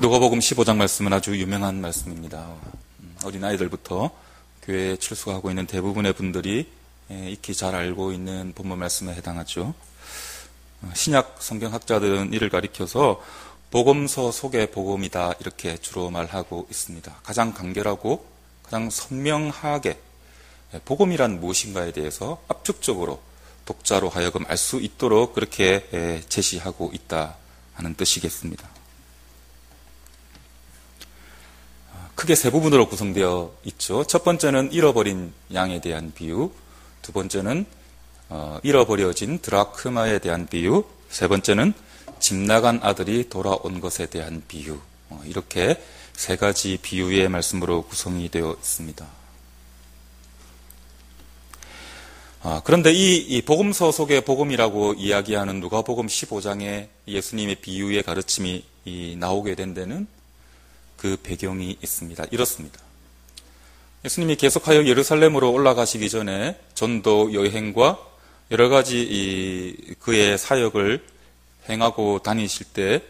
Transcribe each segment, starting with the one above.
누가복음 15장 말씀은 아주 유명한 말씀입니다. 어린아이들부터 교회에 출석하고 있는 대부분의 분들이 익히 잘 알고 있는 본문 말씀에 해당하죠. 신약 성경학자들은 이를 가리켜서 복음서 속의 복음이다 이렇게 주로 말하고 있습니다. 가장 간결하고 가장 선명하게 복음이란 무엇인가에 대해서 압축적으로 독자로 하여금 알 수 있도록 그렇게 제시하고 있다 하는 뜻이겠습니다. 크게 세 부분으로 구성되어 있죠. 첫 번째는 잃어버린 양에 대한 비유, 두 번째는 잃어버려진 드라크마에 대한 비유, 세 번째는 집 나간 아들이 돌아온 것에 대한 비유, 이렇게 세 가지 비유의 말씀으로 구성이 되어 있습니다. 그런데 이 복음서 속의 복음이라고 이야기하는 누가복음 15장에 예수님의 비유의 가르침이 나오게 된 데는 그 배경이 있습니다. 이렇습니다. 예수님이 계속하여 예루살렘으로 올라가시기 전에 전도 여행과 여러 가지 그의 사역을 행하고 다니실 때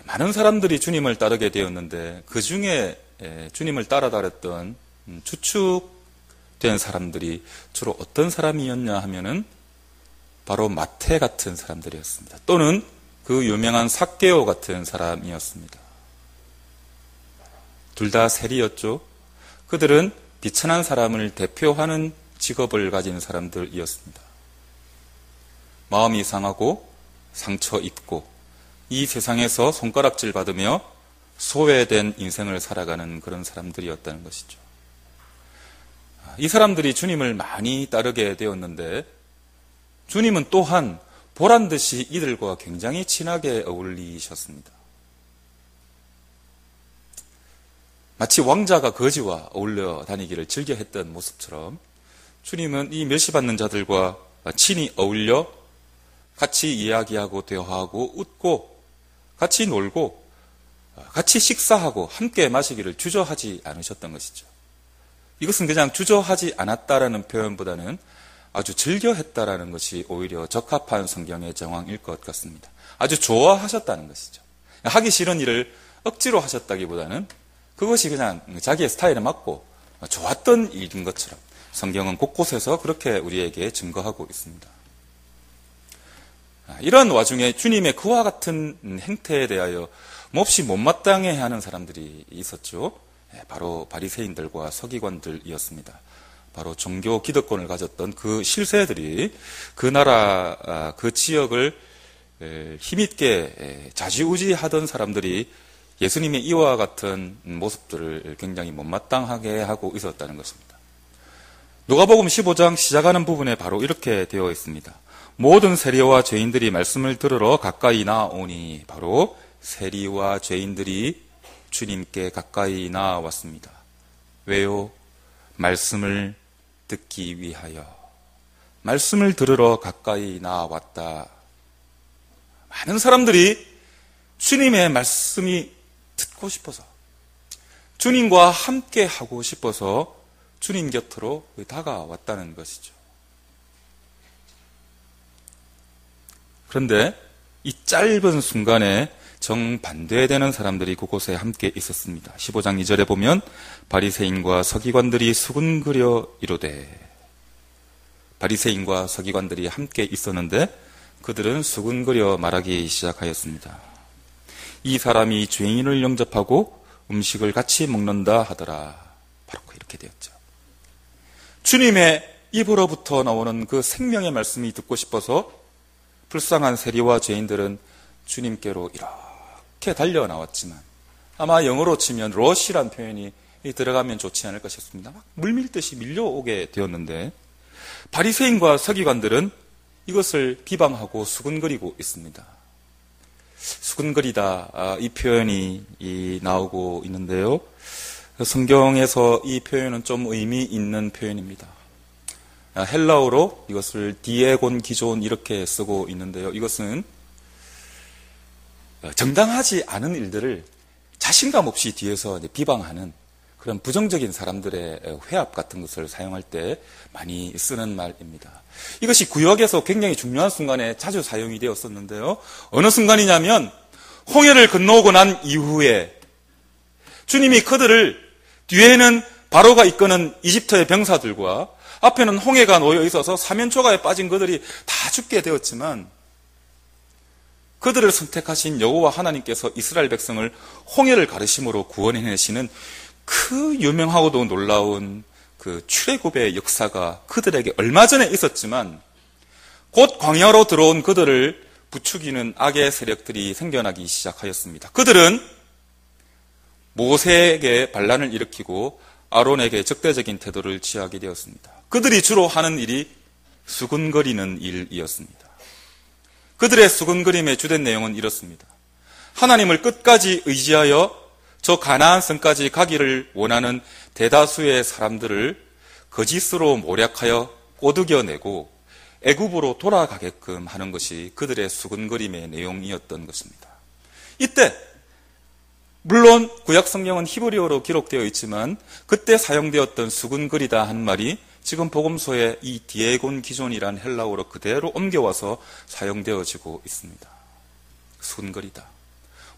많은 사람들이 주님을 따르게 되었는데 그 중에 주님을 따라다녔던 주축된 사람들이 주로 어떤 사람이었냐 하면은 바로 마태 같은 사람들이었습니다. 또는 그 유명한 삭개오 같은 사람이었습니다. 둘 다 세리였죠. 그들은 비천한 사람을 대표하는 직업을 가진 사람들이었습니다. 마음이 상하고 상처 입고 이 세상에서 손가락질 받으며 소외된 인생을 살아가는 그런 사람들이었다는 것이죠. 이 사람들이 주님을 많이 따르게 되었는데 주님은 또한 보란듯이 이들과 굉장히 친하게 어울리셨습니다. 마치 왕자가 거지와 어울려 다니기를 즐겨 했던 모습처럼 주님은 이 멸시받는 자들과 친히 어울려 같이 이야기하고 대화하고 웃고 같이 놀고 같이 식사하고 함께 마시기를 주저하지 않으셨던 것이죠. 이것은 그냥 주저하지 않았다라는 표현보다는 아주 즐겨 했다라는 것이 오히려 적합한 성경의 정황일 것 같습니다. 아주 좋아하셨다는 것이죠. 하기 싫은 일을 억지로 하셨다기보다는 그것이 그냥 자기의 스타일에 맞고 좋았던 일인 것처럼 성경은 곳곳에서 그렇게 우리에게 증거하고 있습니다. 이런 와중에 주님의 그와 같은 행태에 대하여 몹시 못마땅해하는 사람들이 있었죠. 바로 바리새인들과 서기관들이었습니다. 바로 종교 기득권을 가졌던 그 실세들이 그 나라 그 지역을 힘있게 좌지우지하던 사람들이 예수님의 이와 같은 모습들을 굉장히 못마땅하게 하고 있었다는 것입니다. 누가복음 15장 시작하는 부분에 바로 이렇게 되어 있습니다. 모든 세리와 죄인들이 말씀을 들으러 가까이 나오니, 바로 세리와 죄인들이 주님께 가까이 나왔습니다. 왜요? 말씀을 듣기 위하여. 말씀을 들으러 가까이 나왔다. 많은 사람들이 주님의 말씀이 듣고 싶어서, 주님과 함께 하고 싶어서 주님 곁으로 다가왔다는 것이죠. 그런데 이 짧은 순간에 정반대되는 사람들이 그곳에 함께 있었습니다. 15장 2절에 보면 바리새인과 서기관들이 수군거려 이르되, 바리새인과 서기관들이 함께 있었는데 그들은 수군거려 말하기 시작하였습니다. 이 사람이 죄인을 영접하고 음식을 같이 먹는다 하더라. 바로 이렇게 되었죠. 주님의 입으로부터 나오는 그 생명의 말씀이 듣고 싶어서 불쌍한 세리와 죄인들은 주님께로 이렇게 달려 나왔지만, 아마 영어로 치면 러시란 표현이 들어가면 좋지 않을까 싶습니다. 막 물밀듯이 밀려오게 되었는데 바리새인과 서기관들은 이것을 비방하고 수군거리고 있습니다. 수군거리다, 이 표현이 나오고 있는데요. 성경에서 이 표현은 좀 의미 있는 표현입니다. 헬라어로 이것을 디에곤 기존 이렇게 쓰고 있는데요. 이것은 정당하지 않은 일들을 자신감 없이 뒤에서 비방하는 그런 부정적인 사람들의 회합 같은 것을 사용할 때 많이 쓰는 말입니다. 이것이 구역에서 굉장히 중요한 순간에 자주 사용이 되었었는데요. 어느 순간이냐면 홍해를 건너오고 난 이후에 주님이 그들을 뒤에는 바로가 이끄는 이집트의 병사들과 앞에는 홍해가 놓여 있어서 사면초가에 빠진 그들이 다 죽게 되었지만 그들을 선택하신 여호와 하나님께서 이스라엘 백성을 홍해를 가르심으로 구원해내시는 그 유명하고도 놀라운 그 출애굽의 역사가 그들에게 얼마 전에 있었지만 곧 광야로 들어온 그들을 부추기는 악의 세력들이 생겨나기 시작하였습니다. 그들은 모세에게 반란을 일으키고 아론에게 적대적인 태도를 취하게 되었습니다. 그들이 주로 하는 일이 수군거리는 일이었습니다. 그들의 수군거림의 주된 내용은 이렇습니다. 하나님을 끝까지 의지하여 저 가나안 성까지 가기를 원하는 대다수의 사람들을 거짓으로 모략하여 꼬드겨내고 애굽으로 돌아가게끔 하는 것이 그들의 수군거림의 내용이었던 것입니다. 이때 물론 구약 성경은 히브리어로 기록되어 있지만 그때 사용되었던 수군거리다 한 말이 지금 복음서에 이 디에곤 기존이란 헬라어로 그대로 옮겨와서 사용되어지고 있습니다. 수군거리다.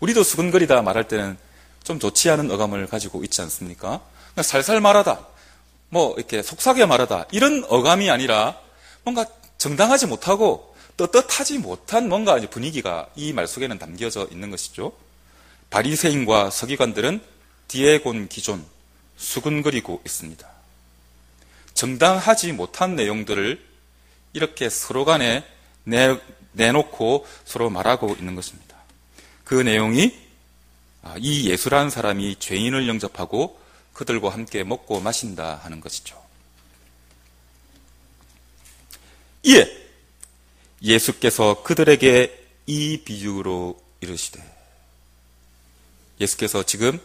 우리도 수군거리다 말할 때는 좀 좋지 않은 어감을 가지고 있지 않습니까? 살살 말하다, 이렇게 속삭여 말하다 이런 어감이 아니라 뭔가 정당하지 못하고 떳떳하지 못한 뭔가 분위기가 이 말 속에는 담겨져 있는 것이죠. 바리새인과 서기관들은 디에곤 기존, 수군거리고 있습니다. 정당하지 못한 내용들을 이렇게 서로 간에 내놓고 서로 말하고 있는 것입니다. 그 내용이 이 예수라는 사람이 죄인을 영접하고 그들과 함께 먹고 마신다 하는 것이죠. 이에 예수께서 그들에게 이 비유로 이르시되, 예수께서 지금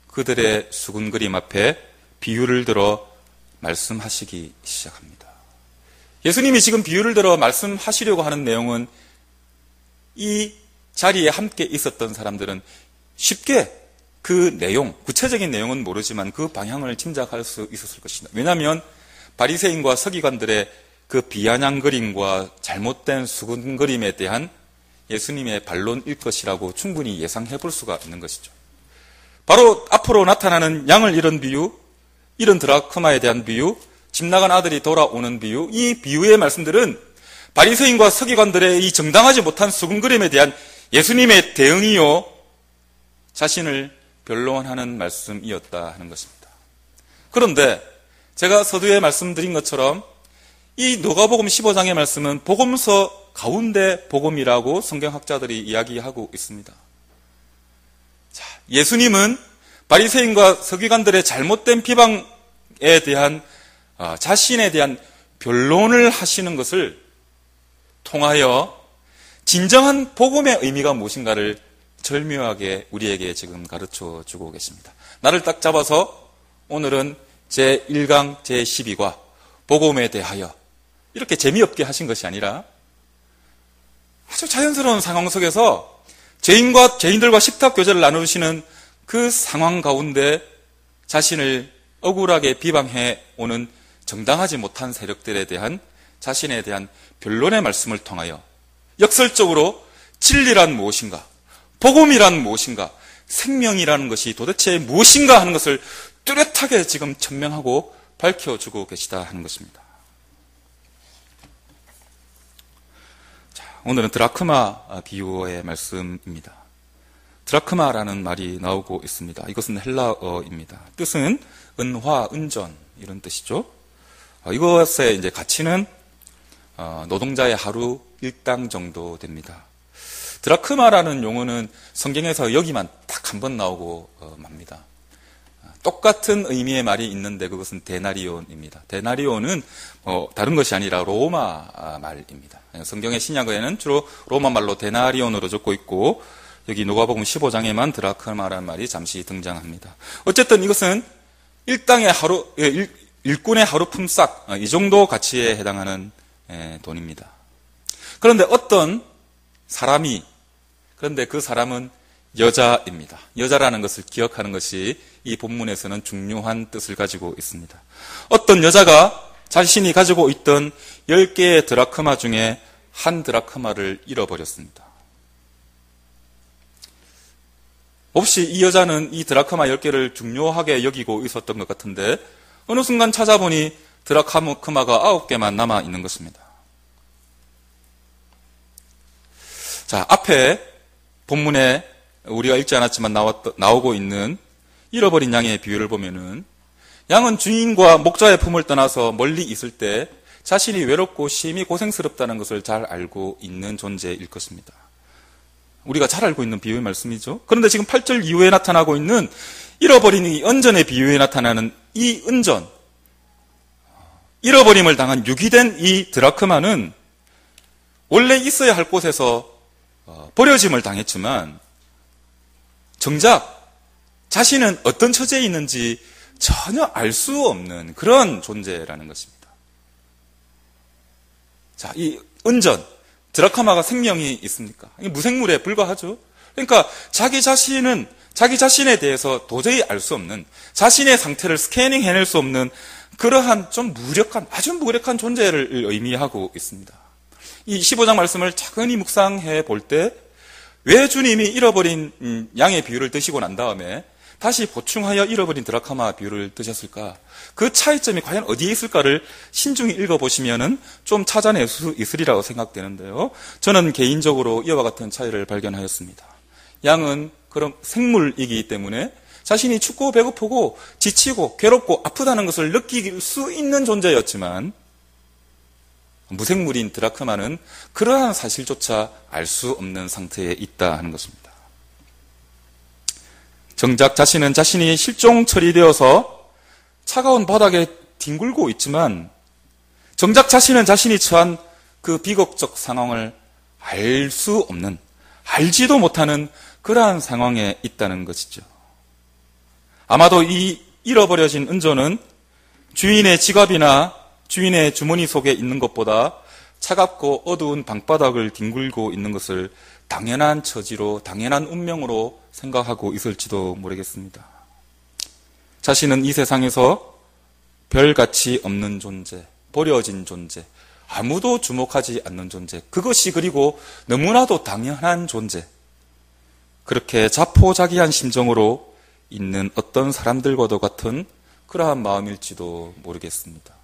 그들의 수군거림 앞에 비유를 들어 말씀하시기 시작합니다. 예수님이 지금 비유를 들어 말씀하시려고 하는 내용은 이 자리에 함께 있었던 사람들은 쉽게 그 내용, 구체적인 내용은 모르지만 그 방향을 짐작할 수 있었을 것입니다. 왜냐하면 바리새인과 서기관들의 그 비아냥거림과 잘못된 수군거림에 대한 예수님의 반론일 것이라고 충분히 예상해 볼 수가 있는 것이죠. 바로 앞으로 나타나는 양을 잃은 비유, 잃은 드라크마에 대한 비유, 집 나간 아들이 돌아오는 비유, 이 비유의 말씀들은 바리새인과 서기관들의 이 정당하지 못한 수군거림에 대한 예수님의 대응이요, 자신을 변론하는 말씀이었다 하는 것입니다. 그런데 제가 서두에 말씀드린 것처럼 이 누가복음 15장의 말씀은 복음서 가운데 복음이라고 성경학자들이 이야기하고 있습니다. 자, 예수님은 바리새인과 서기관들의 잘못된 비방에 대한 자신에 대한 변론을 하시는 것을 통하여 진정한 복음의 의미가 무엇인가를 절묘하게 우리에게 지금 가르쳐 주고 계십니다. 나를 딱 잡아서 오늘은 제1강 제12과 복음에 대하여 이렇게 재미없게 하신 것이 아니라 아주 자연스러운 상황 속에서 죄인들과 식탁 교제를 나누시는 그 상황 가운데 자신을 억울하게 비방해 오는 정당하지 못한 세력들에 대한 자신에 대한 변론의 말씀을 통하여 역설적으로 진리란 무엇인가, 복음이란 무엇인가, 생명이라는 것이 도대체 무엇인가 하는 것을 뚜렷하게 지금 천명하고 밝혀주고 계시다 하는 것입니다. 자, 오늘은 드라크마 비유의 말씀입니다. 드라크마라는 말이 나오고 있습니다. 이것은 헬라어입니다. 뜻은 은화, 은전 이런 뜻이죠. 이것의 이제 가치는 노동자의 하루 일당 정도 됩니다. 드라크마라는 용어는 성경에서 여기만 딱 한 번 나오고 맙니다. 똑같은 의미의 말이 있는데 그것은 데나리온입니다. 데나리온은 다른 것이 아니라 로마 말입니다. 성경의 신약어에는 주로 로마 말로 데나리온으로 적고 있고 여기 누가복음 15장에만 드라크마라는 말이 잠시 등장합니다. 어쨌든 이것은 일꾼의 하루 품삯 이 정도 가치에 해당하는 돈입니다. 그런데 어떤 사람이, 그런데 그 사람은 여자입니다. 여자라는 것을 기억하는 것이 이 본문에서는 중요한 뜻을 가지고 있습니다. 어떤 여자가 자신이 가지고 있던 10개의 드라크마 중에 한 드라크마를 잃어버렸습니다. 없이 이 여자는 이 드라크마 10개를 중요하게 여기고 있었던 것 같은데 어느 순간 찾아보니 드라크마가 9개만 남아 있는 것입니다. 자, 앞에 본문에 우리가 읽지 않았지만 나오고 있는 잃어버린 양의 비유를 보면은 양은 주인과 목자의 품을 떠나서 멀리 있을 때 자신이 외롭고 심히 고생스럽다는 것을 잘 알고 있는 존재일 것입니다. 우리가 잘 알고 있는 비유의 말씀이죠. 그런데 지금 8절 이후에 나타나고 있는 잃어버린 이 은전의 비유에 나타나는 이 은전, 잃어버림을 당한 유기된 이 드라크마는 원래 있어야 할 곳에서 버려짐을 당했지만 정작 자신은 어떤 처지에 있는지 전혀 알 수 없는 그런 존재라는 것입니다. 자, 이 은전, 드라크마가 생명이 있습니까? 무생물에 불과하죠. 그러니까 자기 자신에 대해서 도저히 알 수 없는, 자신의 상태를 스캐닝 해낼 수 없는 그러한 좀 아주 무력한 존재를 의미하고 있습니다. 이 15장 말씀을 차근히 묵상해 볼 때 왜 주님이 잃어버린 양의 비유를 드시고 난 다음에 다시 보충하여 잃어버린 드라크마 비유를 드셨을까? 그 차이점이 과연 어디에 있을까를 신중히 읽어보시면 좀 찾아낼 수 있으리라고 생각되는데요. 저는 개인적으로 이와 같은 차이를 발견하였습니다. 양은 그런 생물이기 때문에 자신이 춥고 배고프고 지치고 괴롭고 아프다는 것을 느낄 수 있는 존재였지만 무생물인 드라크마는 그러한 사실조차 알 수 없는 상태에 있다 하는 것입니다. 정작 자신은 자신이 실종 처리되어서 차가운 바닥에 뒹굴고 있지만 정작 자신은 자신이 처한 그 비극적 상황을 알 수 없는, 알지도 못하는 그러한 상황에 있다는 것이죠. 아마도 이 잃어버려진 은전은 주인의 지갑이나 주인의 주머니 속에 있는 것보다 차갑고 어두운 방바닥을 뒹굴고 있는 것을 당연한 처지로, 당연한 운명으로 생각하고 있을지도 모르겠습니다. 자신은 이 세상에서 별가치 없는 존재, 버려진 존재, 아무도 주목하지 않는 존재, 그것이 그리고 너무나도 당연한 존재, 그렇게 자포자기한 심정으로 있는 어떤 사람들과도 같은 그러한 마음일지도 모르겠습니다.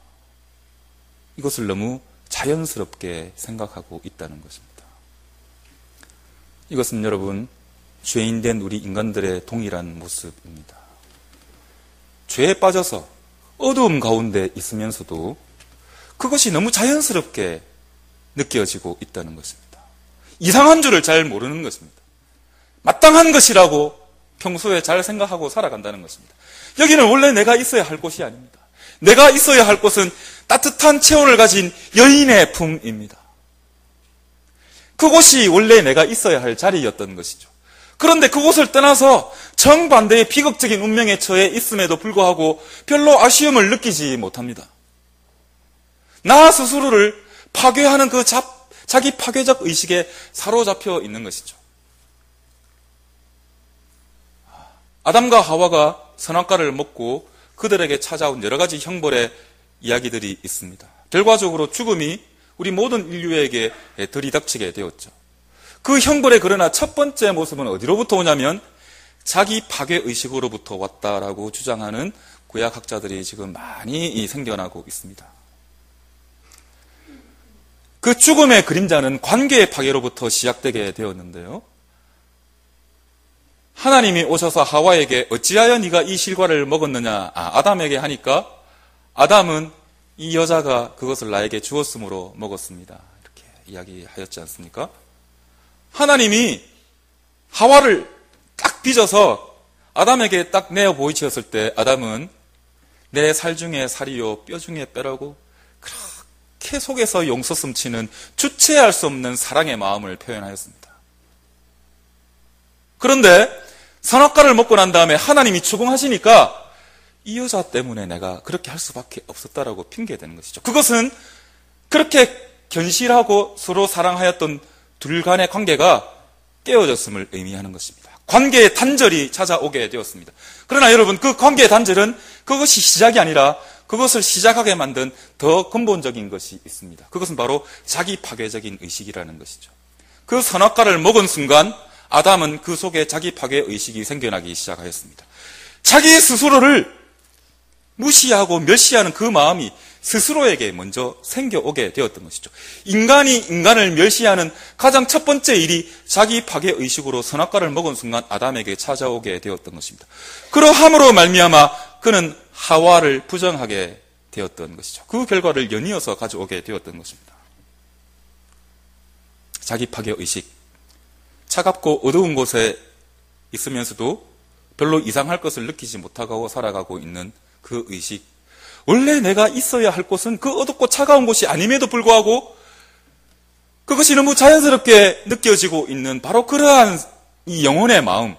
이것을 너무 자연스럽게 생각하고 있다는 것입니다. 이것은 여러분, 죄인된 우리 인간들의 동일한 모습입니다. 죄에 빠져서 어두움 가운데 있으면서도 그것이 너무 자연스럽게 느껴지고 있다는 것입니다. 이상한 줄을 잘 모르는 것입니다. 마땅한 것이라고 평소에 잘 생각하고 살아간다는 것입니다. 여기는 원래 내가 있어야 할 곳이 아닙니다. 내가 있어야 할 곳은 따뜻한 체온을 가진 여인의 품입니다. 그곳이 원래 내가 있어야 할 자리였던 것이죠. 그런데 그곳을 떠나서 정반대의 비극적인 운명에 처해 있음에도 불구하고 별로 아쉬움을 느끼지 못합니다. 나 스스로를 파괴하는 그 자기 파괴적 의식에 사로잡혀 있는 것이죠. 아담과 하와가 선악과를 먹고 그들에게 찾아온 여러 가지 형벌의 이야기들이 있습니다. 결과적으로 죽음이 우리 모든 인류에게 들이닥치게 되었죠. 그 형벌의 그러나 첫 번째 모습은 어디로부터 오냐면 자기 파괴 의식으로부터 왔다라고 주장하는 구약학자들이 지금 많이 생겨나고 있습니다. 그 죽음의 그림자는 관계의 파괴로부터 시작되게 되었는데요. 하나님이 오셔서 하와에게 어찌하여 네가 이 실과를 먹었느냐, 아담에게 하니까 아담은 이 여자가 그것을 나에게 주었으므로 먹었습니다. 이렇게 이야기하였지 않습니까? 하나님이 하와를 딱 빚어서 아담에게 딱 내어 보이치었을 때 아담은 내 살 중에 살이요 뼈 중에 뼈라고 그렇게 속에서 용솟음 치는 주체할 수 없는 사랑의 마음을 표현하였습니다. 그런데 선악과를 먹고 난 다음에 하나님이 추궁하시니까 이 여자 때문에 내가 그렇게 할 수밖에 없었다라고 핑계대는 것이죠. 그것은 그렇게 견실하고 서로 사랑하였던 둘 간의 관계가 깨어졌음을 의미하는 것입니다. 관계의 단절이 찾아오게 되었습니다. 그러나 여러분, 그 관계의 단절은 그것이 시작이 아니라 그것을 시작하게 만든 더 근본적인 것이 있습니다. 그것은 바로 자기 파괴적인 의식이라는 것이죠. 그 선악과를 먹은 순간 아담은 그 속에 자기 파괴 의식이 생겨나기 시작하였습니다. 자기 스스로를 무시하고 멸시하는 그 마음이 스스로에게 먼저 생겨오게 되었던 것이죠. 인간이 인간을 멸시하는 가장 첫 번째 일이 자기 파괴 의식으로 선악과를 먹은 순간 아담에게 찾아오게 되었던 것입니다. 그러함으로 말미암아 그는 하와를 부정하게 되었던 것이죠. 그 결과를 연이어서 가져오게 되었던 것입니다. 자기 파괴 의식, 차갑고 어두운 곳에 있으면서도 별로 이상할 것을 느끼지 못하고 살아가고 있는 그 의식, 원래 내가 있어야 할 곳은 그 어둡고 차가운 곳이 아님에도 불구하고 그것이 너무 자연스럽게 느껴지고 있는 바로 그러한 이 영혼의 마음,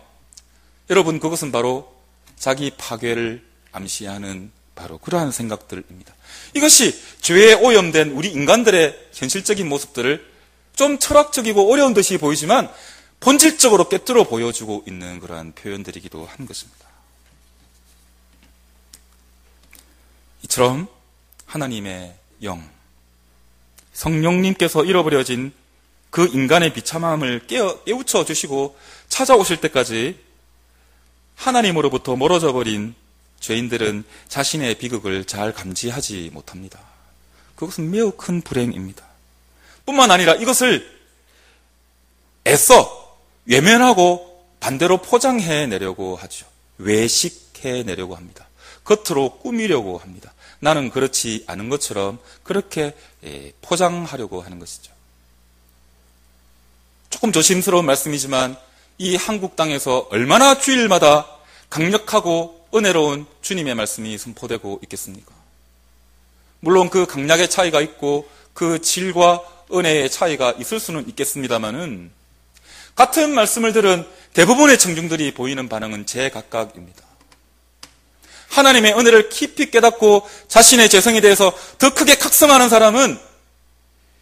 여러분, 그것은 바로 자기 파괴를 암시하는 바로 그러한 생각들입니다. 이것이 죄에 오염된 우리 인간들의 현실적인 모습들을 좀 철학적이고 어려운 듯이 보이지만 본질적으로 꿰뚫어 보여주고 있는 그러한 표현들이기도 한 것입니다. 이처럼 하나님의 영, 성령님께서 잃어버려진 그 인간의 비참함을 깨우쳐 주시고 찾아오실 때까지 하나님으로부터 멀어져 버린 죄인들은 자신의 비극을 잘 감지하지 못합니다. 그것은 매우 큰 불행입니다. 뿐만 아니라 이것을 애써 외면하고 반대로 포장해내려고 하죠. 외식해내려고 합니다. 겉으로 꾸미려고 합니다. 나는 그렇지 않은 것처럼 그렇게 포장하려고 하는 것이죠. 조금 조심스러운 말씀이지만 이 한국 땅에서 얼마나 주일마다 강력하고 은혜로운 주님의 말씀이 선포되고 있겠습니까? 물론 그 강약의 차이가 있고 그 질과 은혜의 차이가 있을 수는 있겠습니다만은 같은 말씀을 들은 대부분의 청중들이 보이는 반응은 제각각입니다. 하나님의 은혜를 깊이 깨닫고 자신의 죄성에 대해서 더 크게 각성하는 사람은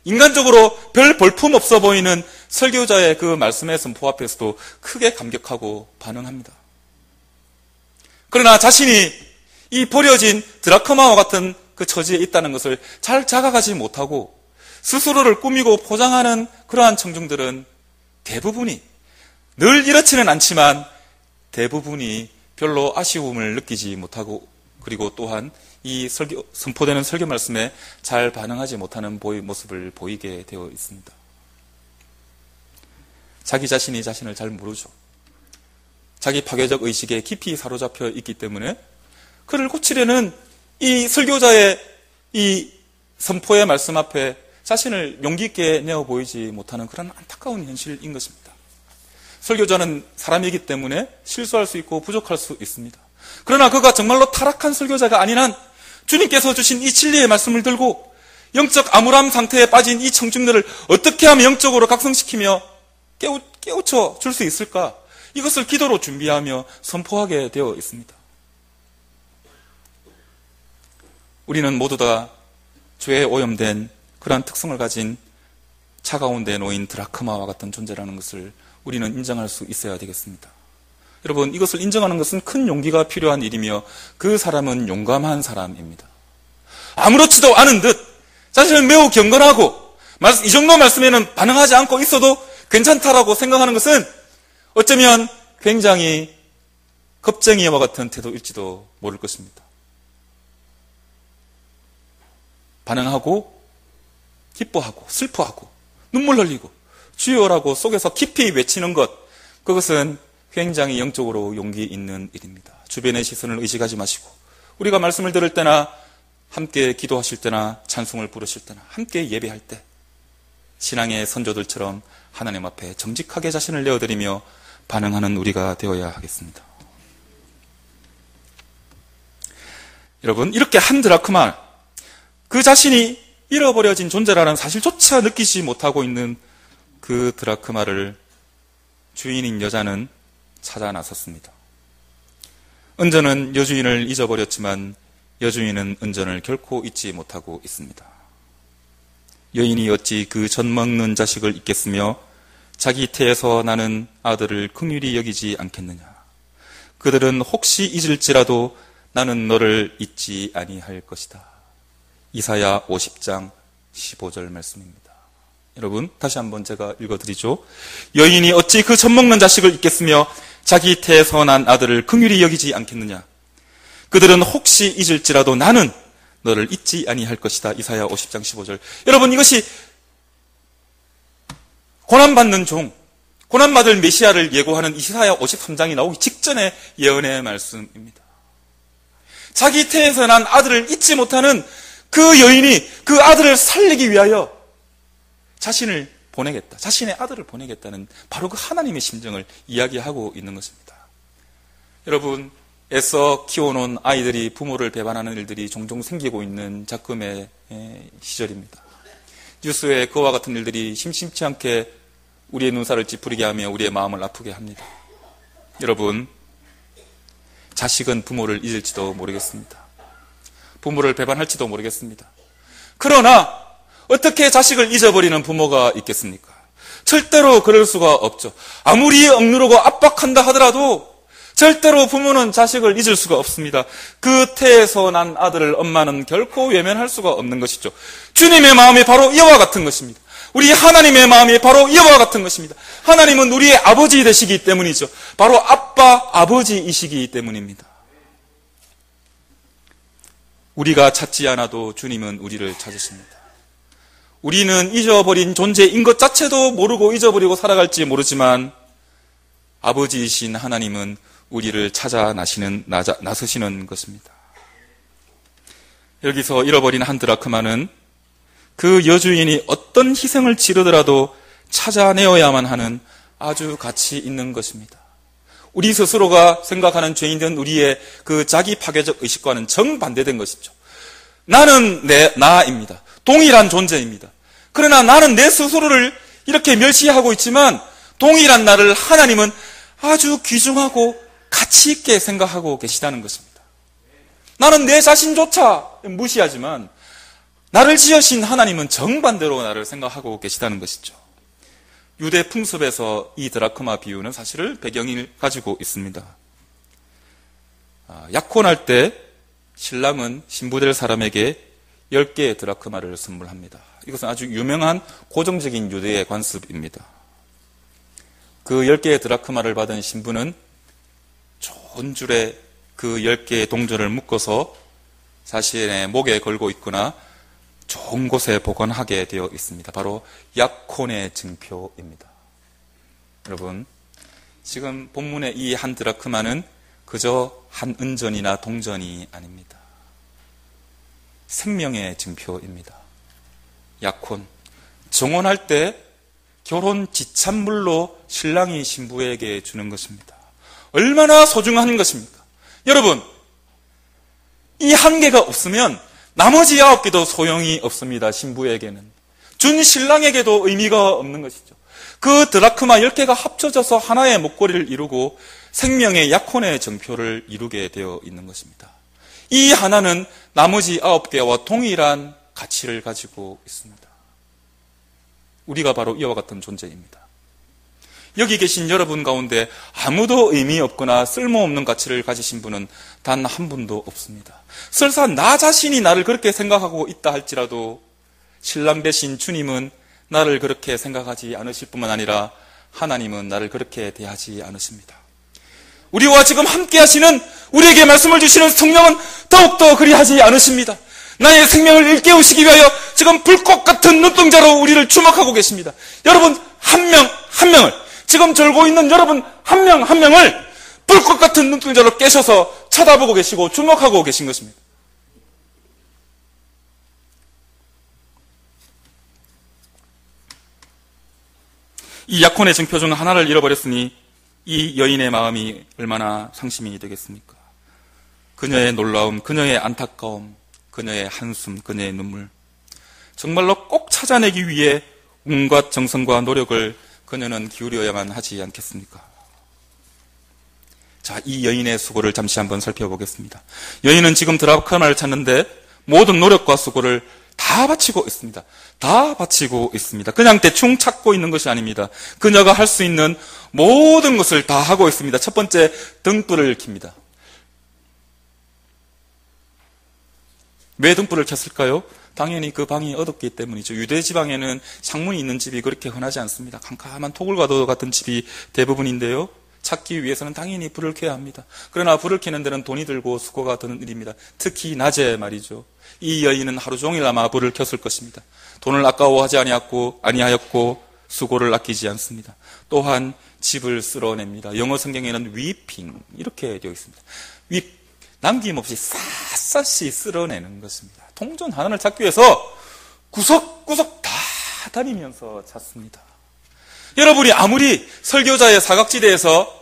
인간적으로 별 볼품 없어 보이는 설교자의 그 말씀의 선포 앞에서도 크게 감격하고 반응합니다. 그러나 자신이 이 버려진 드라크마와 같은 그 처지에 있다는 것을 잘 자각하지 못하고 스스로를 꾸미고 포장하는 그러한 청중들은 대부분이, 늘 이렇지는 않지만 대부분이 별로 아쉬움을 느끼지 못하고, 그리고 또한 이 선포되는 설교 말씀에 잘 반응하지 못하는 모습을 보이게 되어 있습니다. 자기 자신이 자신을 잘 모르죠. 자기 파괴적 의식에 깊이 사로잡혀 있기 때문에 그를 고치려는 이 설교자의 이 선포의 말씀 앞에 자신을 용기 있게 내어 보이지 못하는 그런 안타까운 현실인 것입니다. 설교자는 사람이기 때문에 실수할 수 있고 부족할 수 있습니다. 그러나 그가 정말로 타락한 설교자가 아닌 한 주님께서 주신 이 진리의 말씀을 들고 영적 암울함 상태에 빠진 이 청중들을 어떻게 하면 영적으로 각성시키며 깨우쳐 줄 수 있을까? 이것을 기도로 준비하며 선포하게 되어 있습니다. 우리는 모두 다 죄에 오염된 그러한 특성을 가진 차가운 데 놓인 드라크마와 같은 존재라는 것을 우리는 인정할 수 있어야 되겠습니다. 여러분, 이것을 인정하는 것은 큰 용기가 필요한 일이며 그 사람은 용감한 사람입니다. 아무렇지도 않은 듯 자신은 매우 경건하고 이 정도 말씀에는 반응하지 않고 있어도 괜찮다라고 생각하는 것은 어쩌면 굉장히 겁쟁이와 같은 태도일지도 모를 것입니다. 반응하고 기뻐하고 슬퍼하고 눈물 흘리고 주여라고 속에서 깊이 외치는 것, 그것은 굉장히 영적으로 용기 있는 일입니다. 주변의 시선을 의식하지 마시고 우리가 말씀을 들을 때나 함께 기도하실 때나 찬송을 부르실 때나 함께 예배할 때 신앙의 선조들처럼 하나님 앞에 정직하게 자신을 내어드리며 반응하는 우리가 되어야 하겠습니다. 여러분, 이렇게 한 드라크마, 그 자신이 잃어버려진 존재라는 사실조차 느끼지 못하고 있는 그 드라크마를 주인인 여자는 찾아 나섰습니다. 은전은 여주인을 잊어버렸지만 여주인은 은전을 결코 잊지 못하고 있습니다. 여인이 어찌 그 젖 먹는 자식을 잊겠으며 자기 태에서 나는 아들을 긍휼히 여기지 않겠느냐. 그들은 혹시 잊을지라도 나는 너를 잊지 아니할 것이다. 이사야 50장 15절 말씀입니다. 여러분, 다시 한번 제가 읽어드리죠. 여인이 어찌 그 젖먹는 자식을 잊겠으며 자기 태에서 난 아들을 긍휼히 여기지 않겠느냐. 그들은 혹시 잊을지라도 나는 너를 잊지 아니할 것이다. 이사야 50장 15절. 여러분, 이것이 고난받는 종, 고난받을 메시아를 예고하는 이사야 53장이 나오기 직전의 예언의 말씀입니다. 자기 태에서 난 아들을 잊지 못하는 그 여인이 그 아들을 살리기 위하여 자신을 보내겠다, 자신의 아들을 보내겠다는 바로 그 하나님의 심정을 이야기하고 있는 것입니다. 여러분, 애써 키워놓은 아이들이 부모를 배반하는 일들이 종종 생기고 있는 작금의 시절입니다. 뉴스에 그와 같은 일들이 심심치 않게 우리의 눈살을 찌푸리게 하며 우리의 마음을 아프게 합니다. 여러분, 자식은 부모를 잊을지도 모르겠습니다. 부모를 배반할지도 모르겠습니다. 그러나 어떻게 자식을 잊어버리는 부모가 있겠습니까? 절대로 그럴 수가 없죠. 아무리 억누르고 압박한다 하더라도 절대로 부모는 자식을 잊을 수가 없습니다. 그 태에서 난 아들을 엄마는 결코 외면할 수가 없는 것이죠. 주님의 마음이 바로 이와 같은 것입니다. 우리 하나님의 마음이 바로 이와 같은 것입니다. 하나님은 우리의 아버지 되시기 때문이죠. 바로 아빠, 아버지이시기 때문입니다. 우리가 찾지 않아도 주님은 우리를 찾으십니다. 우리는 잊어버린 존재인 것 자체도 모르고 잊어버리고 살아갈지 모르지만 아버지이신 하나님은 우리를 찾아 나서시는 것입니다. 여기서 잃어버린 한 드라크마는 그 여주인이 어떤 희생을 치르더라도 찾아내어야만 하는 아주 가치 있는 것입니다. 우리 스스로가 생각하는 죄인된 우리의 그 자기 파괴적 의식과는 정반대된 것이죠. 나는 나입니다. 동일한 존재입니다. 그러나 나는 내 스스로를 이렇게 멸시하고 있지만 동일한 나를 하나님은 아주 귀중하고 가치 있게 생각하고 계시다는 것입니다. 나는 내 자신조차 무시하지만 나를 지으신 하나님은 정반대로 나를 생각하고 계시다는 것이죠. 유대 풍습에서 이 드라크마 비유는 사실을 배경을 가지고 있습니다. 약혼할 때 신랑은 신부될 사람에게 10개의 드라크마를 선물합니다. 이것은 아주 유명한 고정적인 유대의 관습입니다. 그 10개의 드라크마를 받은 신부는 좋은 줄에 그 10개의 동전을 묶어서 자신의 목에 걸고 있거나 좋은 곳에 보관하게 되어 있습니다. 바로 약혼의 증표입니다. 여러분, 지금 본문의 이 한 드라크마는 그저 한 은전이나 동전이 아닙니다. 생명의 증표입니다. 약혼, 정혼할 때 결혼 지참물로 신랑이 신부에게 주는 것입니다. 얼마나 소중한 것입니까? 여러분, 이 한 개가 없으면 나머지 9개도 소용이 없습니다. 신부에게는. 준 신랑에게도 의미가 없는 것이죠. 그 드라크마 10개가 합쳐져서 하나의 목걸이를 이루고 생명의 약혼의 증표를 이루게 되어 있는 것입니다. 이 하나는 나머지 9개와 동일한 가치를 가지고 있습니다. 우리가 바로 이와 같은 존재입니다. 여기 계신 여러분 가운데 아무도 의미 없거나 쓸모없는 가치를 가지신 분은 단 한 분도 없습니다. 설사 나 자신이 나를 그렇게 생각하고 있다 할지라도 신랑 되신 주님은 나를 그렇게 생각하지 않으실 뿐만 아니라 하나님은 나를 그렇게 대하지 않으십니다. 우리와 지금 함께 하시는, 우리에게 말씀을 주시는 성령은 더욱더 그리하지 않으십니다. 나의 생명을 일깨우시기 위하여 지금 불꽃 같은 눈동자로 우리를 주목하고 계십니다. 여러분 한 명 한 명을, 지금 졸고 있는 여러분 한 명 한 명을 불꽃 같은 눈동자로 깨셔서 쳐다보고 계시고 주목하고 계신 것입니다. 이 약혼의 증표 중 하나를 잃어버렸으니 이 여인의 마음이 얼마나 상심이 되겠습니까? 그녀의 놀라움, 그녀의 안타까움, 그녀의 한숨, 그녀의 눈물, 정말로 꼭 찾아내기 위해 온갖 정성과 노력을 그녀는 기울여야만 하지 않겠습니까? 자, 이 여인의 수고를 잠시 한번 살펴보겠습니다. 여인은 지금 드라크마를 찾는데 모든 노력과 수고를 다 바치고 있습니다. 다 바치고 있습니다. 그냥 대충 찾고 있는 것이 아닙니다. 그녀가 할 수 있는 모든 것을 다 하고 있습니다. 첫 번째, 등불을 켭니다. 왜 등불을 켰을까요? 당연히 그 방이 어둡기 때문이죠. 유대 지방에는 창문이 있는 집이 그렇게 흔하지 않습니다. 캄캄한 토굴과도 같은 집이 대부분인데요. 찾기 위해서는 당연히 불을 켜야 합니다. 그러나 불을 켜는 데는 돈이 들고 수고가 드는 일입니다. 특히 낮에 말이죠. 이 여인은 하루 종일 아마 불을 켰을 것입니다. 돈을 아까워하지 아니하였고 수고를 아끼지 않습니다. 또한 집을 쓸어냅니다. 영어 성경에는 weeping 이렇게 되어 있습니다. 남김없이 샅샅이 쓸어내는 것입니다. 동전 하나를 찾기 위해서 구석구석 다 다니면서 찾습니다. 여러분이 아무리 설교자의 사각지대에서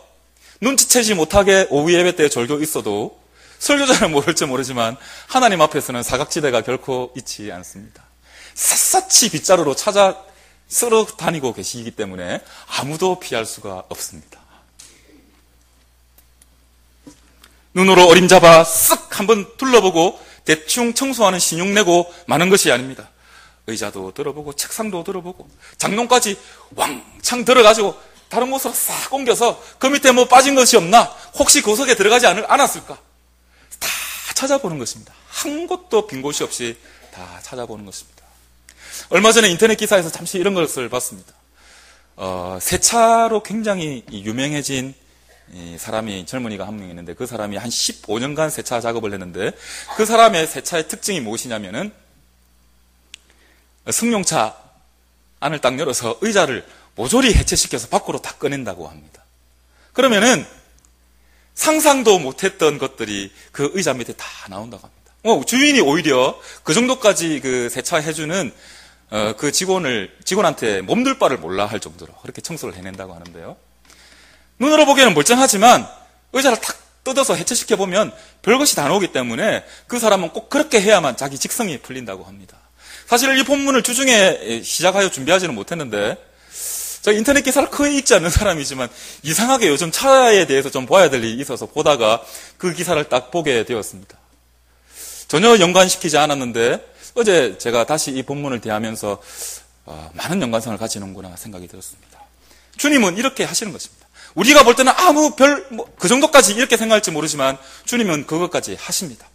눈치채지 못하게 오후 예배 때 졸교 있어도 설교자는 모를지 모르지만 하나님 앞에서는 사각지대가 결코 있지 않습니다. 샅샅이 빗자루로 찾아 쓸어 다니고 계시기 때문에 아무도 피할 수가 없습니다. 눈으로 어림잡아 쓱 한번 둘러보고 대충 청소하는 신용 내고 마는 것이 아닙니다. 의자도 들어보고 책상도 들어보고 장롱까지 왕창 들어가지고 다른 곳으로 싹 옮겨서 그 밑에 뭐 빠진 것이 없나, 혹시 구석에 들어가지 않았을까 다 찾아보는 것입니다. 한 곳도 빈 곳이 없이 다 찾아보는 것입니다. 얼마 전에 인터넷 기사에서 잠시 이런 것을 봤습니다. 세차로 굉장히 유명해진 젊은이가 한 명 있는데, 그 사람이 한 15년간 세차 작업을 했는데, 그 사람의 세차의 특징이 무엇이냐면은 승용차 안을 딱 열어서 의자를 모조리 해체시켜서 밖으로 다 꺼낸다고 합니다. 그러면은 상상도 못했던 것들이 그 의자 밑에 다 나온다고 합니다. 주인이 오히려 그 정도까지 그 세차해주는 그 직원한테 몸둘 바를 몰라 할 정도로 그렇게 청소를 해낸다고 하는데요. 눈으로 보기에는 멀쩡하지만 의자를 탁 뜯어서 해체시켜보면 별것이 다 나오기 때문에 그 사람은 꼭 그렇게 해야만 자기 직성이 풀린다고 합니다. 사실 이 본문을 주중에 시작하여 준비하지는 못했는데, 제가 인터넷 기사를 거의 읽지 않는 사람이지만 이상하게 요즘 차에 대해서 좀 봐야 될 일이 있어서 보다가 그 기사를 딱 보게 되었습니다. 전혀 연관시키지 않았는데 어제 제가 다시 이 본문을 대하면서 많은 연관성을 가지는구나 생각이 들었습니다. 주님은 이렇게 하시는 것입니다. 우리가 볼 때는 그 정도까지 이렇게 생각할지 모르지만 주님은 그것까지 하십니다.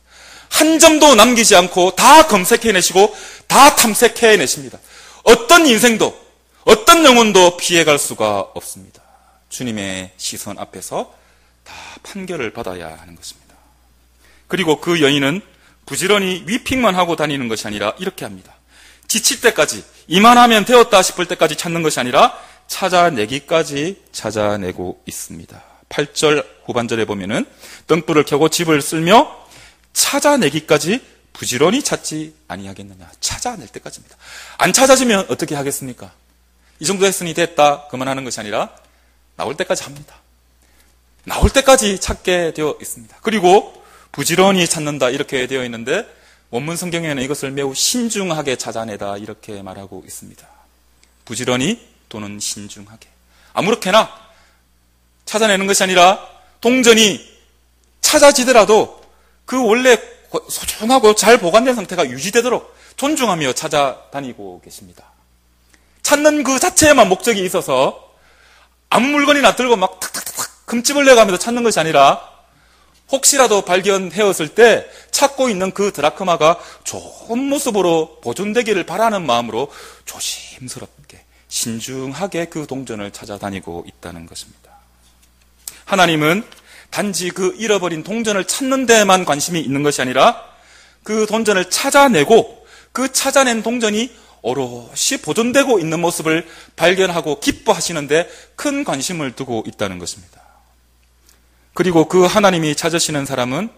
한 점도 남기지 않고 다 검색해내시고 다 탐색해내십니다. 어떤 인생도 어떤 영혼도 피해갈 수가 없습니다. 주님의 시선 앞에서 다 판결을 받아야 하는 것입니다. 그리고 그 여인은 부지런히 위핑만 하고 다니는 것이 아니라 이렇게 합니다. 지칠 때까지, 이만하면 되었다 싶을 때까지 찾는 것이 아니라 찾아내기까지 찾아내고 있습니다. 8절 후반절에 보면은 등불을 켜고 집을 쓸며 찾아내기까지 부지런히 찾지 아니하겠느냐. 찾아낼 때까지입니다. 안 찾아지면 어떻게 하겠습니까? 이 정도 했으니 됐다 그만하는 것이 아니라 나올 때까지 합니다. 나올 때까지 찾게 되어 있습니다. 그리고 부지런히 찾는다 이렇게 되어 있는데 원문 성경에는 이것을 매우 신중하게 찾아내다 이렇게 말하고 있습니다. 부지런히 또는 신중하게, 아무렇게나 찾아내는 것이 아니라 동전이 찾아지더라도 그 원래 소중하고 잘 보관된 상태가 유지되도록 존중하며 찾아다니고 계십니다. 찾는 그 자체에만 목적이 있어서 아무 물건이나 들고 막 탁탁탁 금집을 내가면서 찾는 것이 아니라 혹시라도 발견되었을 때 찾고 있는 그 드라크마가 좋은 모습으로 보존되기를 바라는 마음으로 조심스럽게 신중하게 그 동전을 찾아다니고 있다는 것입니다. 하나님은 단지 그 잃어버린 동전을 찾는 데만 관심이 있는 것이 아니라 그 동전을 찾아내고 그 찾아낸 동전이 오롯이 보존되고 있는 모습을 발견하고 기뻐하시는데 큰 관심을 두고 있다는 것입니다. 그리고 그 하나님이 찾으시는 사람은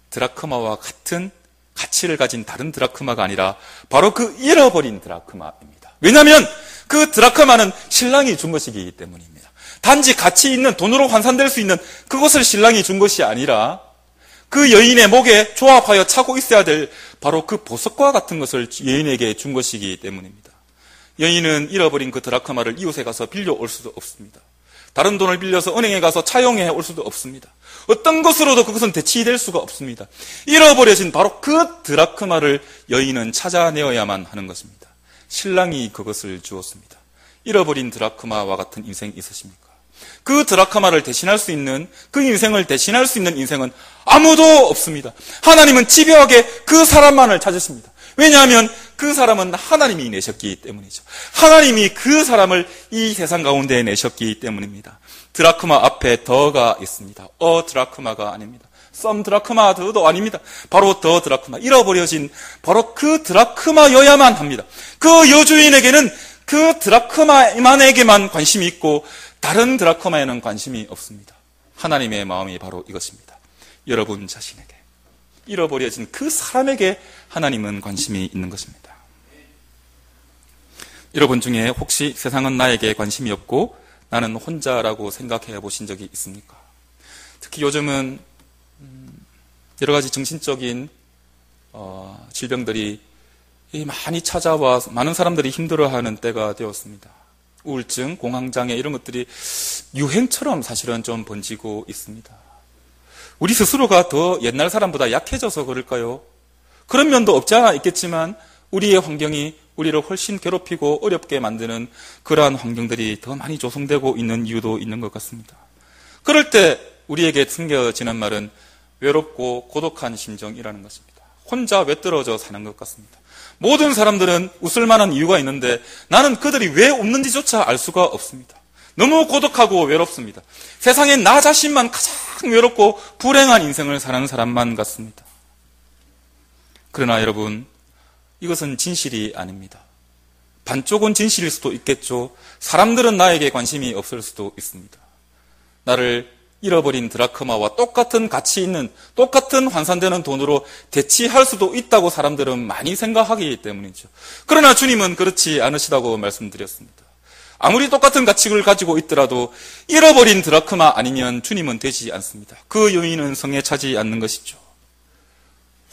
드라크마와 같은 가치를 가진 다른 드라크마가 아니라 바로 그 잃어버린 드라크마입니다. 왜냐하면 그 드라크마는 신랑이 준 것이기 때문입니다. 단지 가치 있는 돈으로 환산될 수 있는 그것을 신랑이 준 것이 아니라 그 여인의 목에 조합하여 차고 있어야 될 바로 그 보석과 같은 것을 여인에게 준 것이기 때문입니다. 여인은 잃어버린 그 드라크마를 이웃에 가서 빌려올 수도 없습니다. 다른 돈을 빌려서 은행에 가서 차용해 올 수도 없습니다. 어떤 것으로도 그것은 대치될 수가 없습니다. 잃어버려진 바로 그 드라크마를 여인은 찾아내어야만 하는 것입니다. 신랑이 그것을 주었습니다. 잃어버린 드라크마와 같은 인생 있으십니까? 그 드라크마를 대신할 수 있는, 그 인생을 대신할 수 있는 인생은 아무도 없습니다. 하나님은 집요하게 그 사람만을 찾으십니다. 왜냐하면 그 사람은 하나님이 내셨기 때문이죠. 하나님이 그 사람을 이 세상 가운데 내셨기 때문입니다. 드라크마 앞에 더가 있습니다. 드라크마가 아닙니다. 썸 드라크마 더도 아닙니다. 바로 더 드라크마, 잃어버려진 바로 그 드라크마여야만 합니다. 그 여주인에게는 그 드라크마만에게만 관심이 있고 다른 드라크마에는 관심이 없습니다. 하나님의 마음이 바로 이것입니다. 여러분 자신에게, 잃어버려진 그 사람에게 하나님은 관심이 있는 것입니다. 여러분 중에 혹시 세상은 나에게 관심이 없고 나는 혼자라고 생각해 보신 적이 있습니까? 특히 요즘은 여러 가지 정신적인 질병들이 많이 찾아와 많은 사람들이 힘들어하는 때가 되었습니다. 우울증, 공황장애 이런 것들이 유행처럼 사실은 좀 번지고 있습니다. 우리 스스로가 더 옛날 사람보다 약해져서 그럴까요? 그런 면도 없지 않아 있겠지만 우리의 환경이 우리를 훨씬 괴롭히고 어렵게 만드는 그러한 환경들이 더 많이 조성되고 있는 이유도 있는 것 같습니다. 그럴 때 우리에게 숨겨지는 말은 외롭고 고독한 심정이라는 것입니다. 혼자 외떨어져 사는 것 같습니다. 모든 사람들은 웃을 만한 이유가 있는데 나는 그들이 왜 웃는지조차 알 수가 없습니다. 너무 고독하고 외롭습니다. 세상에 나 자신만 가장 외롭고 불행한 인생을 사는 사람만 같습니다. 그러나 여러분, 이것은 진실이 아닙니다. 반쪽은 진실일 수도 있겠죠. 사람들은 나에게 관심이 없을 수도 있습니다. 나를 잃어버린 드라크마와 똑같은 가치 있는, 똑같은 환산되는 돈으로 대치할 수도 있다고 사람들은 많이 생각하기 때문이죠. 그러나 주님은 그렇지 않으시다고 말씀드렸습니다. 아무리 똑같은 가치를 가지고 있더라도 잃어버린 드라크마 아니면 주님은 되지 않습니다. 그 요인은 성에 차지 않는 것이죠.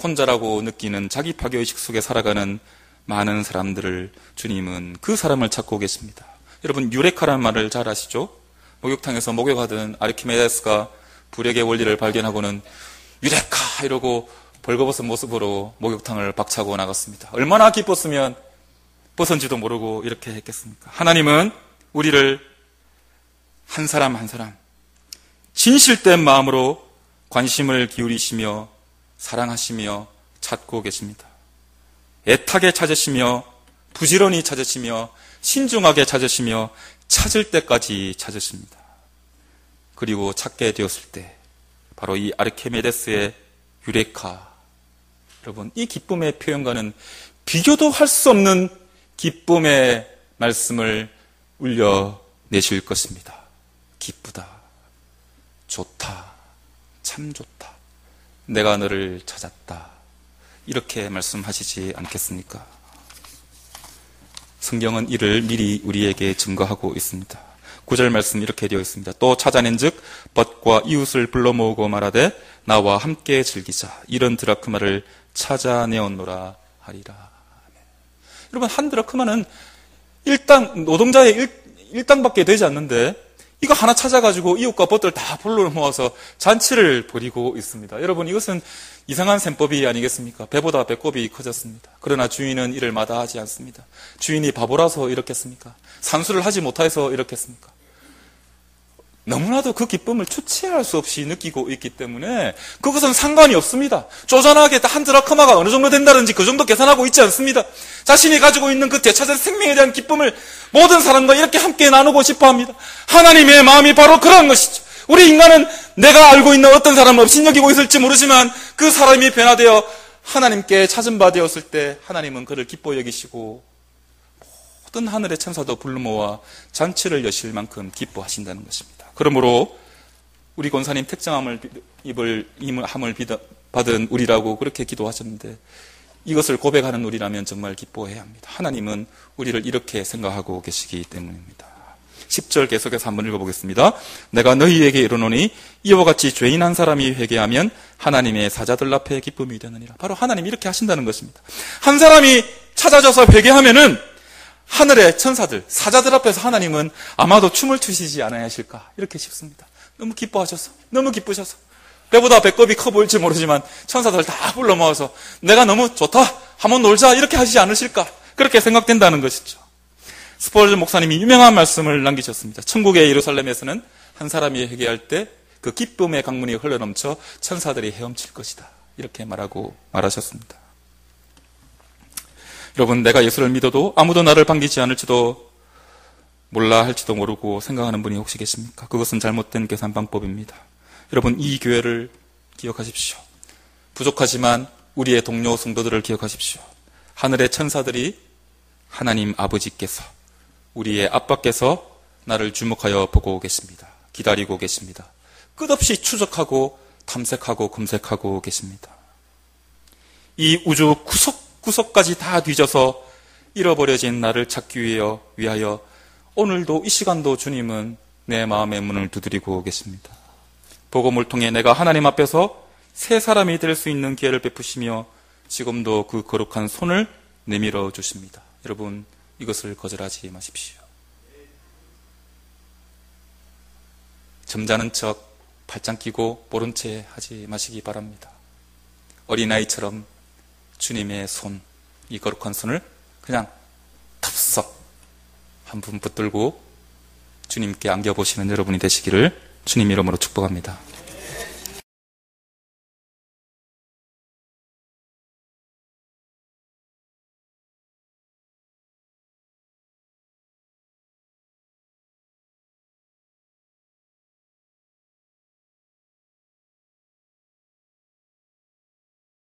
혼자라고 느끼는 자기 파괴의식 속에 살아가는 많은 사람들을 주님은 그 사람을 찾고 계십니다. 여러분, 유레카라는 말을 잘 아시죠? 목욕탕에서 목욕하던 아르키메데스가 불역의 원리를 발견하고는 유레카 이러고 벌거벗은 모습으로 목욕탕을 박차고 나갔습니다. 얼마나 기뻤으면 벗은지도 모르고 이렇게 했겠습니까? 하나님은 우리를 한 사람 한 사람 진실된 마음으로 관심을 기울이시며 사랑하시며 찾고 계십니다. 애타게 찾으시며 부지런히 찾으시며 신중하게 찾으시며 찾을 때까지 찾으십니다. 그리고 찾게 되었을 때 바로 이 아르키메데스의 유레카, 여러분, 이 기쁨의 표현과는 비교도 할 수 없는 기쁨의 말씀을 울려내실 것입니다. 기쁘다, 좋다, 참 좋다, 내가 너를 찾았다, 이렇게 말씀하시지 않겠습니까? 성경은 이를 미리 우리에게 증거하고 있습니다. 9절 말씀 이렇게 되어 있습니다. 또 찾아낸 즉 벗과 이웃을 불러 모으고 말하되 나와 함께 즐기자, 이런 드라크마를 찾아내었노라 하리라. 여러분, 한 드라크마는 일당, 노동자의 일당밖에 되지 않는데 이거 하나 찾아가지고 이웃과 벗들 다 불러 모아서 잔치를 벌이고 있습니다. 여러분, 이것은 이상한 셈법이 아니겠습니까? 배보다 배꼽이 커졌습니다. 그러나 주인은 이를 마다하지 않습니다. 주인이 바보라서 이렇겠습니까? 산수를 하지 못해서 이렇겠습니까? 너무나도 그 기쁨을 주체할 수 없이 느끼고 있기 때문에 그것은 상관이 없습니다. 쪼잔하게 한 드라크마가 어느 정도 된다든지 그 정도 계산하고 있지 않습니다. 자신이 가지고 있는 그 되찾은 생명에 대한 기쁨을 모든 사람과 이렇게 함께 나누고 싶어 합니다. 하나님의 마음이 바로 그런 것이죠. 우리 인간은 내가 알고 있는 어떤 사람을 업신여기고 있을지 모르지만 그 사람이 변화되어 하나님께 찾은 바 되었을 때 하나님은 그를 기뻐 여기시고 모든 하늘의 천사도 불러 모아 잔치를 여실 만큼 기뻐하신다는 것입니다. 그러므로 우리 권사님 택정함을 받은 우리라고 그렇게 기도하셨는데 이것을 고백하는 우리라면 정말 기뻐해야 합니다. 하나님은 우리를 이렇게 생각하고 계시기 때문입니다. 10절 계속해서 한번 읽어보겠습니다. 내가 너희에게 이르노니 이와 같이 죄인 한 사람이 회개하면 하나님의 사자들 앞에 기쁨이 되느니라. 바로 하나님이 이렇게 하신다는 것입니다. 한 사람이 찾아져서 회개하면은 하늘의 천사들, 사자들 앞에서 하나님은 아마도 춤을 추시지 않아야 하실까, 이렇게 싶습니다. 너무 기뻐하셔서, 너무 기쁘셔서 배보다 배꼽이 커 보일지 모르지만 천사들 다 불러 모아서 내가 너무 좋다, 한번 놀자, 이렇게 하시지 않으실까, 그렇게 생각된다는 것이죠. 스펄전 목사님이 유명한 말씀을 남기셨습니다. 천국의 예루살렘에서는 한 사람이 회개할 때 그 기쁨의 강문이 흘러넘쳐 천사들이 헤엄칠 것이다. 이렇게 말하셨습니다. 여러분, 내가 예수를 믿어도 아무도 나를 반기지 않을지도 몰라 할지도 모르고 생각하는 분이 혹시 계십니까? 그것은 잘못된 계산 방법입니다. 여러분, 이 교회를 기억하십시오. 부족하지만 우리의 동료 성도들을 기억하십시오. 하늘의 천사들이 하나님 아버지께서, 우리의 아빠께서 나를 주목하여 보고 계십니다. 기다리고 계십니다. 끝없이 추적하고 탐색하고 검색하고 계십니다. 이 우주 구석구석까지 다 뒤져서 잃어버려진 나를 찾기 위하여 오늘도 이 시간도 주님은 내 마음의 문을 두드리고 계십니다. 복음을 통해 내가 하나님 앞에서 새 사람이 될 수 있는 기회를 베푸시며 지금도 그 거룩한 손을 내밀어 주십니다. 여러분, 이것을 거절하지 마십시오. 점잖은 척 발짱 끼고 모른 채 하지 마시기 바랍니다. 어린아이처럼 주님의 손, 이 거룩한 손을 그냥 탑석 한 분 붙들고 주님께 안겨보시는 여러분이 되시기를 주님 이름으로 축복합니다.